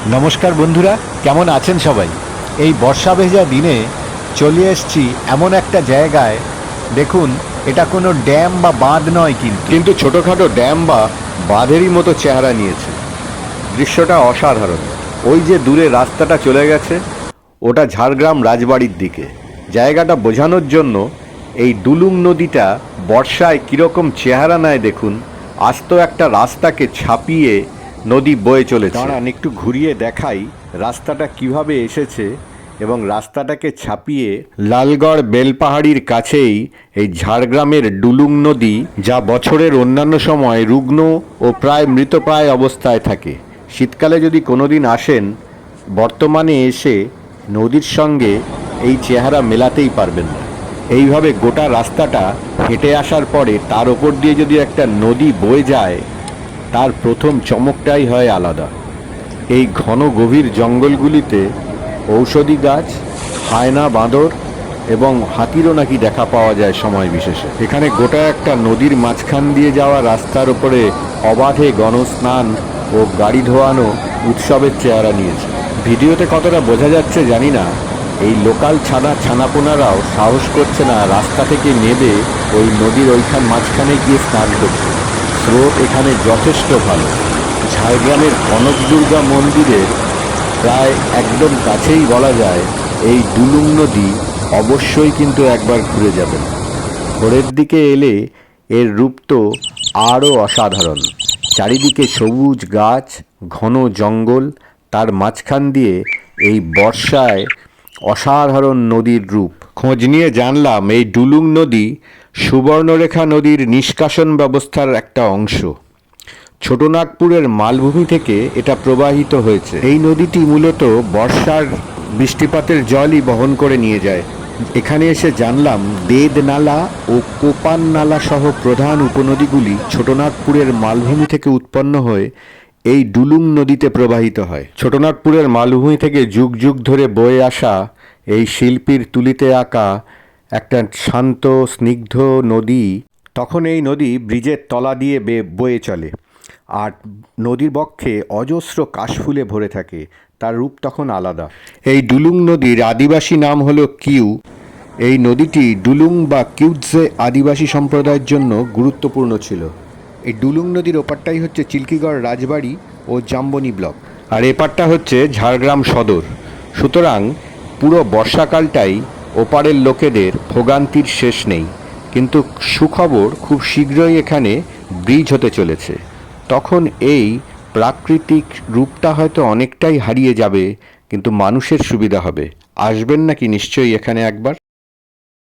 নমস্কার বন্ধুরা, কেমন আছেন সবাই? এই বর্ষা ভেজা দিনে চলে এসেছি এমন একটা জায়গায়। দেখুন, এটা কোনো ড্যাম বা বাঁধ নয়, কিন্তু ছোটোখাটো ড্যাম বা বাঁধেরই মতো চেহারা নিয়েছে। দৃশ্যটা অসাধারণ। ওই যে দূরে রাস্তাটা চলে গেছে, ওটা ঝাড়গ্রাম রাজবাড়ির দিকে। জায়গাটা বোঝানোর জন্য এই ডুলুং নদীটা বর্ষায় কীরকম চেহারা নেয় দেখুন। আস্ত একটা রাস্তাকে ছাপিয়ে নদী বয়ে চলেছে। দাঁড়ান একটু ঘুরিয়ে দেখাই রাস্তাটা কিভাবে এসেছে, এবং রাস্তাটাকে ছাপিয়ে লালগড় বেলপাহাড়ির কাছেই এই ঝাড়গ্রামের ডুলুং নদী, যা বছরের অন্যান্য সময় রুগ্ন ও প্রায় মৃতপ্রায় অবস্থায় থাকে। শীতকালে যদি কোনোদিন আসেন, বর্তমানে এসে নদীর সঙ্গে এই চেহারা মেলাতেই পারবেন না। এইভাবে গোটা রাস্তাটা হেঁটে আসার পরে তার ওপর দিয়ে যদি একটা নদী বয়ে যায়, তার প্রথম চমকটাই হয় আলাদা। এই ঘন গভীর জঙ্গলগুলিতে ঔষধি গাছ, হায়না বাঁদর এবং হাতিরও নাকি দেখা পাওয়া যায় সময় বিশেষে। এখানে গোটা একটা নদীর মাঝখান দিয়ে যাওয়া রাস্তার ওপরে অবাধে গণস্নান ও গাড়ি ধোয়ানো উৎসবের চেহারা নিয়েছে। ভিডিওতে কতটা বোঝা যাচ্ছে জানি না, এই লোকাল ছানাপোনারাও সাহস করছে না রাস্তা থেকে নেমে ওই নদীর ওইখান মাঝখানে গিয়ে স্নান করতে। স্রোত এখানে যথেষ্ট ভালো। ঝাড়গ্রামের কনক দুর্গা মন্দিরের প্রায় একদম কাছেই বলা যায় এই ডুলুং নদী। অবশ্যই কিন্তু একবার ঘুরে যাবেন। ভোরের দিকে এলে এর রূপ তো আরও অসাধারণ। চারিদিকে সবুজ গাছ, ঘন জঙ্গল, তার মাঝখান দিয়ে এই বর্ষায় অসাধারণ নদীর রূপ। খোঁজ নিয়ে জানলাম এই ডুলুং নদী সুবর্ণরেখা নদীর নিষ্কাশন ব্যবস্থার একটা অংশ। ছোটনাগপুরের মালভূমি থেকে এটা প্রবাহিত হয়েছে। এই নদীটি মূলত বর্ষার বৃষ্টিপাতের জলই বহন করে নিয়ে যায়। এখানে এসে জানলাম দেদ নালা ও কোপান নালা সহ প্রধান উপনদীগুলি ছোটনাগপুরের মালভূমি থেকে উৎপন্ন হয়ে এই ডুলুং নদীতে প্রবাহিত হয়। ছোটনাগপুরের মালভূমি থেকে যুগ যুগ ধরে বয়ে আসা এই শিল্পীর তুলিতে আঁকা একটা শান্ত স্নিগ্ধ নদী। তখন এই নদী ব্রিজের তলা দিয়ে বয়ে চলে, আর নদীর বক্ষে অজস্র কাশফুলে ভরে থাকে। তার রূপ তখন আলাদা। এই ডুলুং নদীর আদিবাসী নাম হলো কিউ। এই নদীটি ডুলুং বা কিউৎজে আদিবাসী সম্প্রদায়ের জন্য গুরুত্বপূর্ণ ছিল। এই ডুলুং নদীর ওপারটাই হচ্ছে চিল্কিগড় রাজবাড়ি ও জাম্বনি ব্লক, আর এপারটা হচ্ছে ঝাড়গ্রাম সদর। সুতরাং পুরো বর্ষাকালটাই ওপারের লোকেদের ভোগান্তির শেষ নেই। কিন্তু সুখবর, খুব শীঘ্রই এখানে ব্রিজ হতে চলেছে। তখন এই প্রাকৃতিক রূপটা হয়তো অনেকটাই হারিয়ে যাবে, কিন্তু মানুষের সুবিধা হবে। আসবেন নাকি নিশ্চয়ই এখানে একবার?